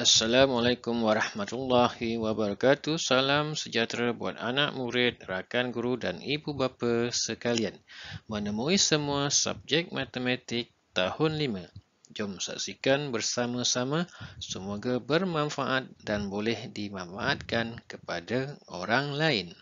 Assalamualaikum warahmatullahi wabarakatuh. Salam sejahtera buat anak murid, rakan guru dan ibu bapa sekalian. Menemui semua subjek matematik tahun 5. Jom saksikan bersama-sama. Semoga bermanfaat dan boleh dimanfaatkan kepada orang lain.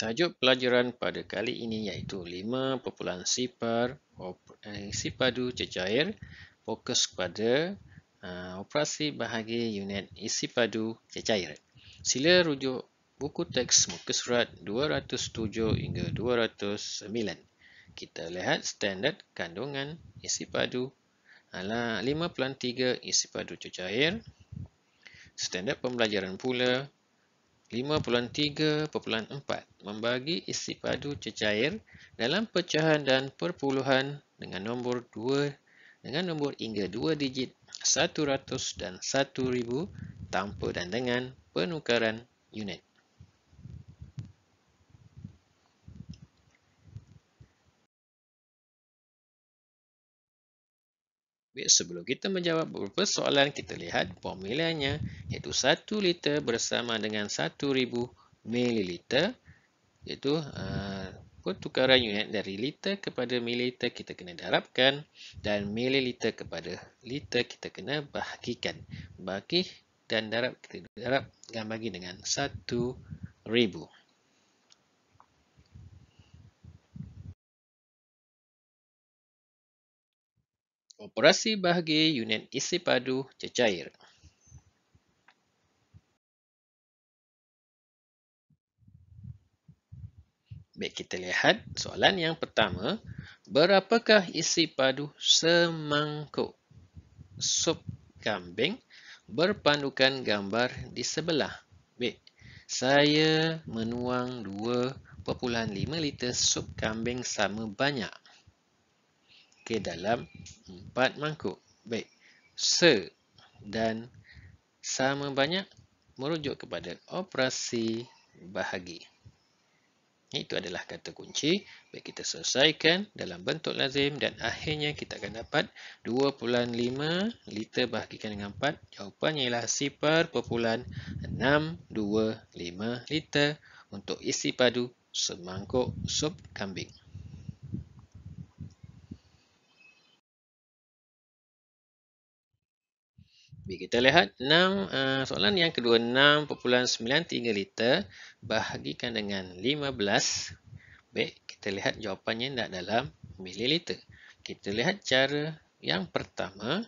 Tajuk pelajaran pada kali ini iaitu 5.0 isi padu cecair, fokus pada operasi bahagi unit isi padu cecair. Sila rujuk buku teks muka surat 207 hingga 209. Kita lihat standard kandungan isi padu 5.3 isi padu cecair. Standard pembelajaran pula 5.3.4 membagi isi padu cecair dalam pecahan dan perpuluhan dengan nombor hingga 2 digit 100 dan 1000 tanpa dan dengan penukaran unit. Baik, sebelum kita menjawab beberapa soalan, kita lihat formulanya, iaitu 1 liter bersama dengan 1000 mililiter, iaitu pertukaran unit dari liter kepada mililiter kita kena darabkan dan mililiter kepada liter kita kena bahagikan. Bagi dan darab, kita darab dan bagi dengan 1000. Operasi bahagi unit isi padu cecair. Baik, kita lihat soalan yang pertama. Berapakah isi padu semangkuk sup kambing berpandukan gambar di sebelah? Baik, saya menuang 2.5 liter sup kambing sama banyak ke dalam 4 mangkuk. Baik, dan sama banyak merujuk kepada operasi bahagi. Itu adalah kata kunci. Baik, kita selesaikan dalam bentuk lazim dan akhirnya kita akan dapat 2.5 liter bahagikan dengan 4. Jawapannya ialah 0.625 liter untuk isi padu semangkuk sup kambing. Baik, kita lihat soalan yang kedua, 6.93 liter bahagikan dengan 15. Baik, kita lihat jawapannya tidak dalam mililiter. Kita lihat cara yang pertama,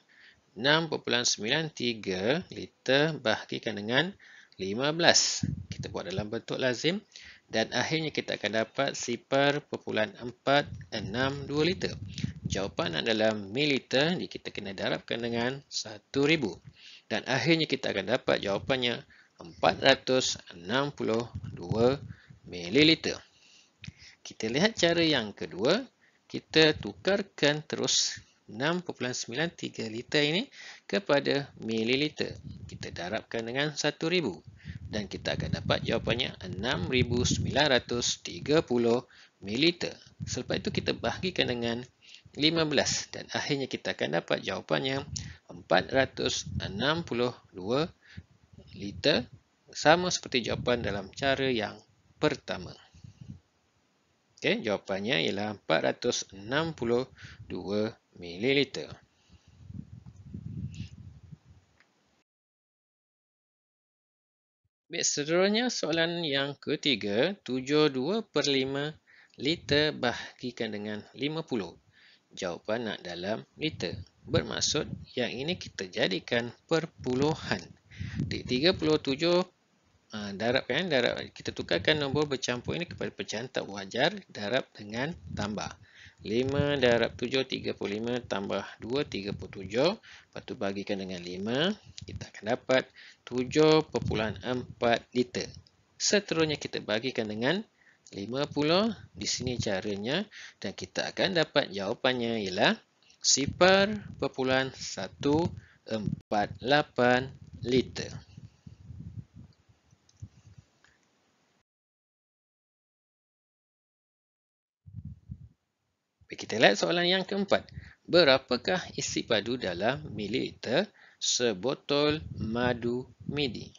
6.93 liter bahagikan dengan 15. Kita buat dalam bentuk lazim dan akhirnya kita akan dapat 0.462 liter. Jawapan adalah mililiter, kita kena darabkan dengan 1000. Dan akhirnya kita akan dapat jawapannya 462 mililiter. Kita lihat cara yang kedua. Kita tukarkan terus 6.93 liter ini kepada mililiter. Kita darabkan dengan 1000. dan kita akan dapat jawapannya 6,930 ml. Selepas itu kita bahagikan dengan 15 dan akhirnya kita akan dapat jawapannya 462 liter, sama seperti jawapan dalam cara yang pertama. Okey, jawapannya ialah 462 ml. Baik, seterusnya soalan yang ketiga, 72/5 liter bahagikan dengan 50. Jawapan nak dalam liter. Bermaksud yang ini kita jadikan perpuluhan. Di 37 darab kita tukarkan nombor bercampur ini kepada pecahan tak wajar, darab dengan tambah. 5 darab 7, 35 tambah 2, 37. Lepas tu bagikan dengan 5. Kita akan dapat 7,4 liter. Seterusnya kita bagikan dengan 50. Di sini caranya. Dan kita akan dapat jawapannya ialah 0,148 liter. Kita lihat soalan yang keempat. Berapakah isi padu dalam mililiter sebotol madu midi?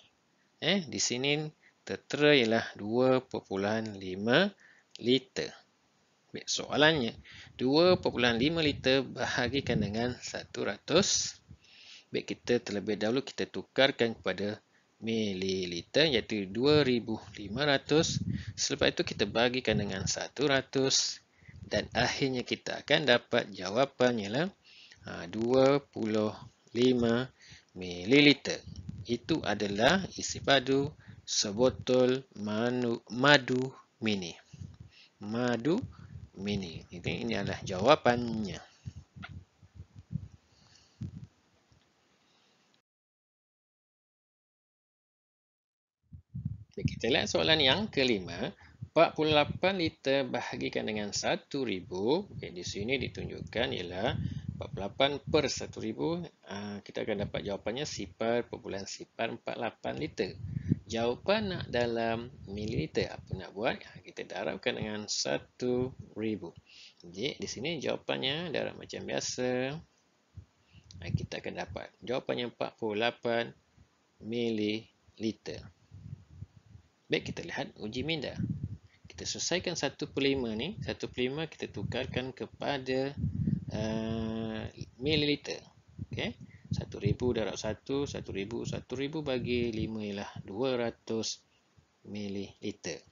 Di sini tertera ialah 2,5 liter. Soalannya, 2,5 liter bahagikan dengan 100. Kita terlebih dahulu kita tukarkan kepada mililiter, iaitu 2,500. Selepas itu kita bagikan dengan 100. Dan akhirnya kita akan dapat jawapannya ialah 25 ml. Itu adalah isi padu sebotol madu mini. Madu mini. Ini adalah jawapannya. Kita lihat soalan yang kelima. 48 liter bahagikan dengan 1,000. Di sini ditunjukkan ialah 48 per 1,000. Kita akan dapat jawapannya 0,048 liter. Jawapan nak dalam mililiter. Apa nak buat? Kita darabkan dengan 1,000. Jadi di sini jawapannya darab macam biasa. Kita akan dapat jawapannya 48 mililiter. Baik, kita lihat uji minda. Kita selesaikan 1/5 ni. 1/5 kita tukarkan kepada mililiter. Okey. 1,000 darab 1, 1,000. 1,000 bagi 5 ialah 200 mililiter.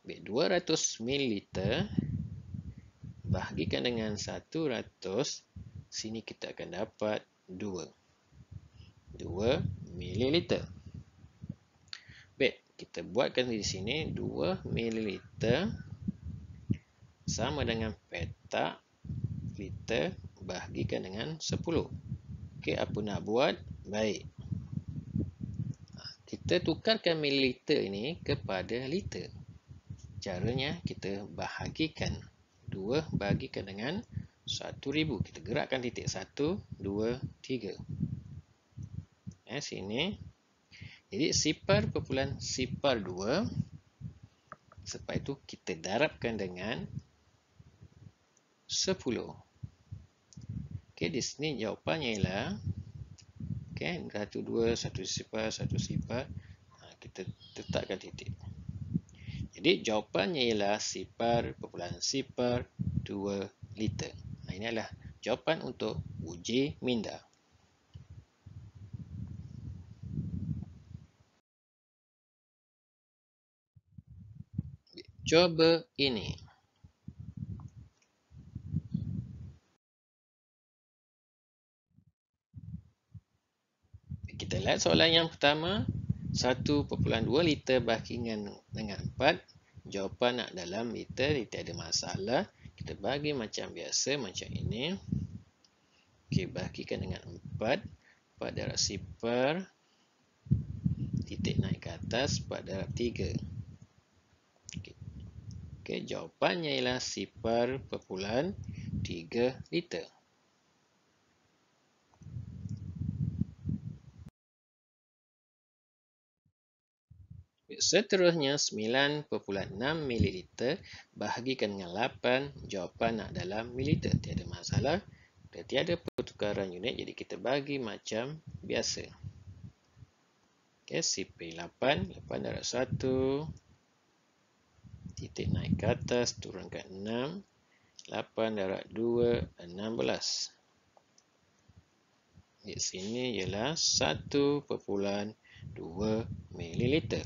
Baik, 200 mililiter bahagikan dengan 100. Sini kita akan dapat 2 mililiter. Baik, kita buatkan di sini 2 ml sama dengan petak liter bahagikan dengan 10. Okey, apa nak buat? Baik. Kita tukarkan mililiter ini kepada liter. Caranya kita bahagikan 2 bahagikan dengan 1,000. Kita gerakkan titik 1, 2, 3. Sini. Jadi 0,02. Selepas itu kita darabkan dengan 10. Okey, di sini jawapannya ialah 1, 2, 1 sifar, 1 sifar. Kita letakkan titik. Jadi jawapannya ialah 0,02 liter. Ini adalah jawapan untuk uji minda. Cuba ini. Kita lihat soalan yang pertama. 1,2 liter bahagikan dengan 4. Jawapan nak dalam liter, tidak ada masalah. Kita bagi macam biasa, macam ini. Okey, bahagikan dengan 4. 4 darab sifar. Titik naik ke atas, 4 darab 3. Okey, jawapannya ialah 0,3 liter. Seterusnya 9,6 ml bahagikan dengan 8, jawapan nak dalam mililiter. Tiada masalah. Dan tiada pertukaran unit, jadi kita bagi macam biasa. Okey, sipir 8, 8 darab 1, titik naik ke atas, turunkan 6, 8 darab 2, 16. Di sini ialah 1,2 mililiter.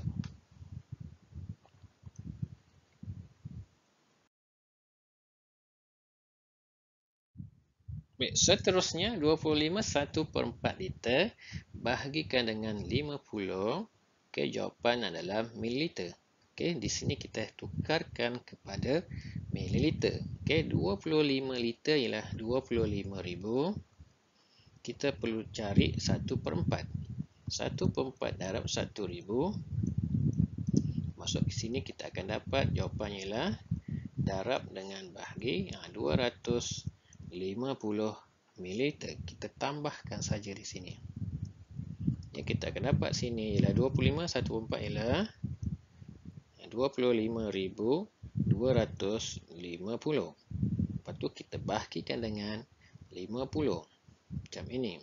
Baik, seterusnya 25 1/4 liter bahagikan dengan 50. Okey, jawapan adalah mililiter. Okey, di sini kita tukarkan kepada mililiter. Okey, 25 liter ialah 25,000. Kita perlu cari 1/4. 1/4 darab 1,000. Masuk ke sini kita akan dapat jawapannya ialah darab dengan bahagi 250 mililiter. Kita tambahkan saja di sini. Yang kita akan dapat sini ialah 25 1/4 ialah 25,250. Lepas tu kita bahagikan dengan 50. Macam ini.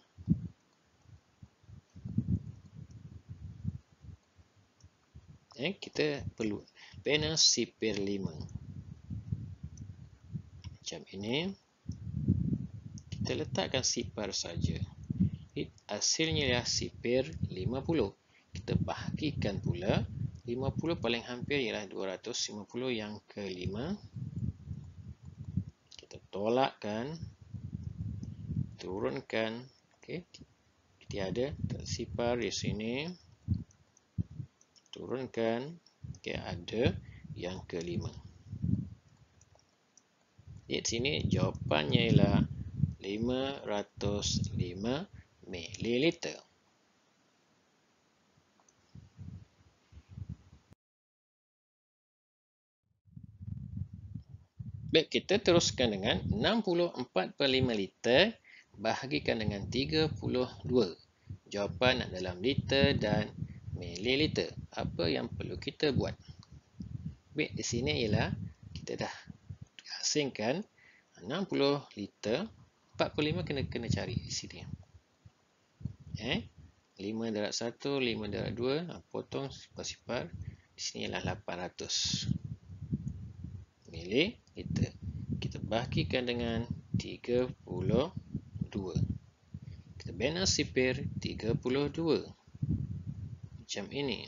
Kita perlu panel sipir 5. Macam ini. Kita letakkan sipar saja. Hasilnya ialah sipir 50. Kita bahagikan pula 50 paling hampir ialah 250 yang ke-5. Kita tolakkan, turunkan. Okey, tiada tersipar di sini. Turunkan. Okey, ada yang ke-5. Di sini jawapannya ialah 505 mililiter. Baik, kita teruskan dengan 64/5 liter bahagikan dengan 32. Jawapan dalam liter dan mililiter. Apa yang perlu kita buat? Baik, di sini ialah kita dah asingkan 60 liter. 45 kena cari di sini. 5 darab 1, 5 darab 2, potong sipar-sipar. Di sini ialah 800 mililiter. Kita bahagikan dengan 32. Kita bina sipir 32. Macam ini.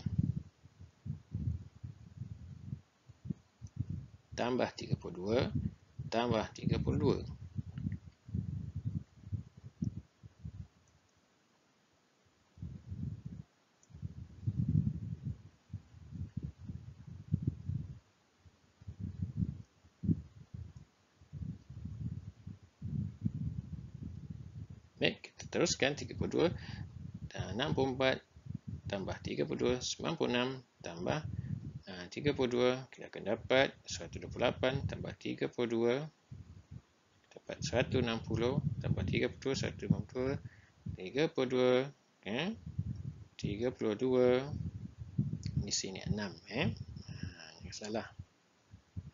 Tambah 32, tambah 32. Baik, kita teruskan 32 dan 64 tambah 32, 96 tambah 32, kita akan dapat 128 tambah 32, dapat 160 tambah 32, 150, 32, 32. Di sini 6, yang salah.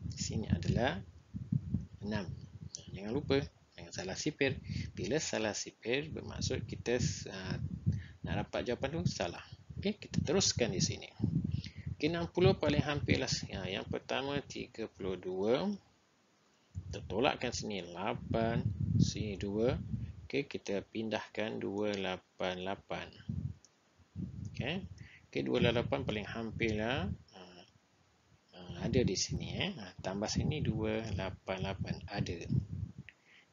Di sini adalah 6. Jangan lupa, jangan salah sipir. Bila salah sipir, bermaksud kita nak dapat jawapan tu salah. Okey, kita teruskan di sini. Okey, 60 paling hampirlah. Yang pertama 32. Kita tolakkan sini 8, sini 2. Okey, kita pindahkan 288. Okey. Okey, 288 paling hampirlah. Ada di sini. Tambah sini 288 ada.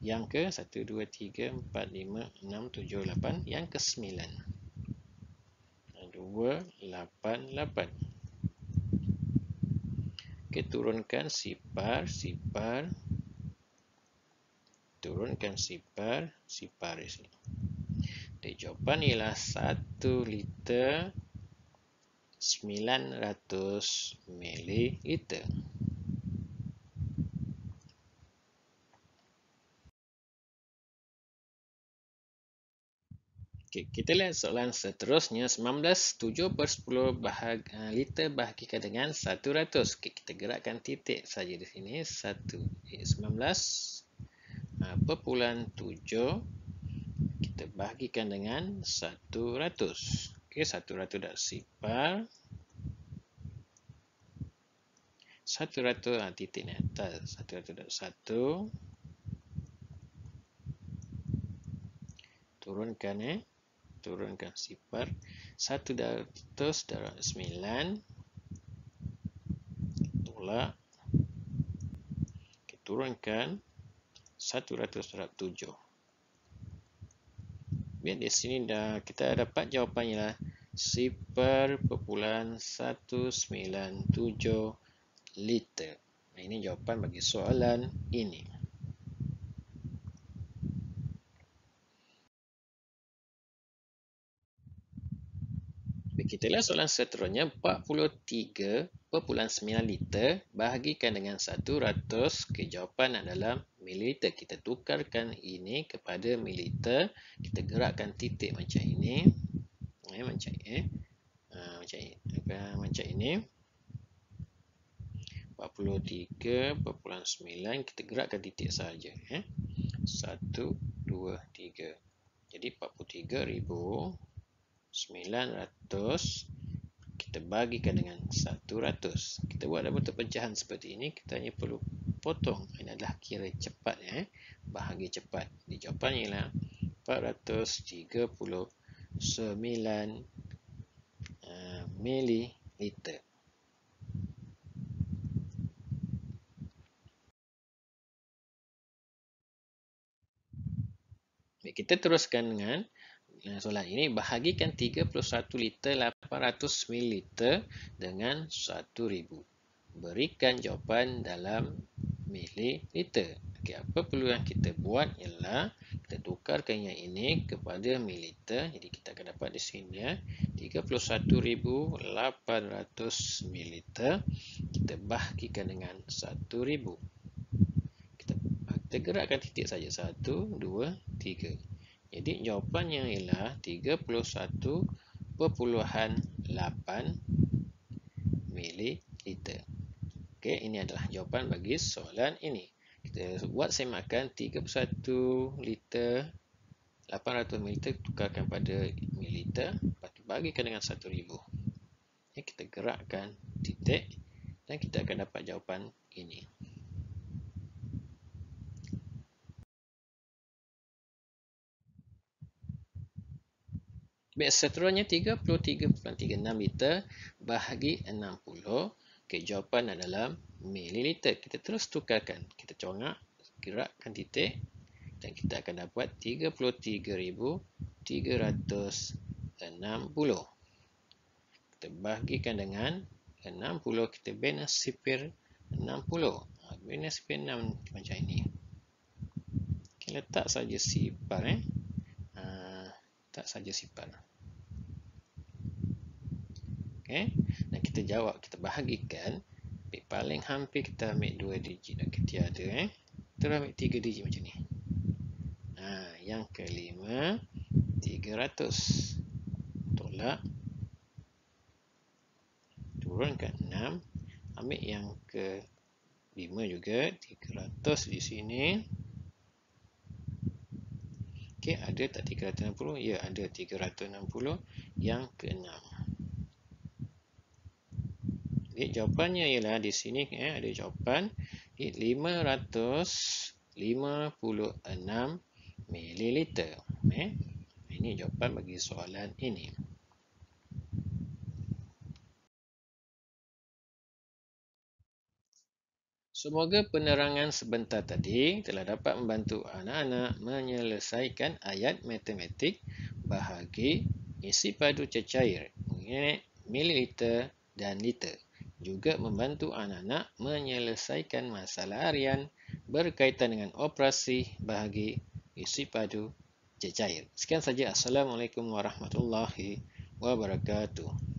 Yang ke 1, 2, 3, 4, 5, 6, 7, 8. Yang ke 9. 288. Okey, turunkan sipar. Turunkan sipar di sini. Jawapan ialah 1 liter 900 mililiter. Okay, kita lihat soalan seterusnya. 19 7 per 10 liter bahagikan dengan 100. Okay, kita gerakkan titik saja di sini. 19,7 kita bahagikan dengan 100. Okay, 100 dah sifar. 100 titik ni atas. 100 dah 1. Turunkan turunkan sifar. 100 darab 9 tolak. Okay, turunkan 100 darab 7. Biar di sini dah kita dapat jawapannya lah 0.197 liter. Ini jawapan bagi soalan ini. Kita lihat soalan seterusnya. 43,9 liter bahagikan dengan 100. Okay, jawapan adalah mililiter. Kita tukarkan ini kepada mililiter. Kita gerakkan titik macam ini. Macam ini. 43,9 kita gerakkan titik saja. 1, 2, 3. Jadi 43,900 kita bagikan dengan 100. Kita buat dalam bentuk pecahan seperti ini. Kita hanya perlu potong. Ini adalah kira cepat. Bahagi cepat. Di jawapannya ialah 439 mililiter. Kita teruskan dengan soalan ini. Bahagikan 31 liter 800 ml dengan 1000. Berikan jawapan dalam mililiter. Okay, apa perlu yang kita buat ialah kita tukarkan yang ini kepada mililiter. Jadi kita akan dapat di sini 31,800 ml. Kita bahagikan dengan 1000. Kita gerakkan titik saja. 1, 2, 3. Jadi jawapannya ialah 31,8 mililiter. Okey, ini adalah jawapan bagi soalan ini. Kita buat semakan 31 liter 800 ml tukarkan pada mililiter, lepas tu bagikan dengan 1000. Kita gerakkan titik dan kita akan dapat jawapan ini. Baik, seterusnya 33,36 liter bahagi 60. Okey, jawapan adalah mililiter. Kita terus tukarkan. Kita congak, gerakkan titik dan kita akan dapat 33,360. Kita bahagikan dengan 60. Kita bina sifir 60. Bina sifir 6 macam ini. Kita letak saja sifar. Tak saja sifar. Okay. Dan kita jawab, kita bahagikan. Paling hampir kita ambil 2 digit dan kita ada. Kita ambil 3 digit macam ni. Yang kelima 300. Tolak. Turunkan 6. Ambil yang ke-5 juga. 300 di sini. Okey, ada tak 360? Ya, ada 360 yang ke-6. Jadi jawapannya ialah di sini ada jawapan 556 mililiter. Ini jawapan bagi soalan ini. Semoga penerangan sebentar tadi telah dapat membantu anak-anak menyelesaikan ayat matematik bahagi isi padu cecair mengenai mililiter dan liter. Juga membantu anak-anak menyelesaikan masalah harian berkaitan dengan operasi bahagi isi padu cecair. Sekian saja. Assalamualaikum warahmatullahi wabarakatuh.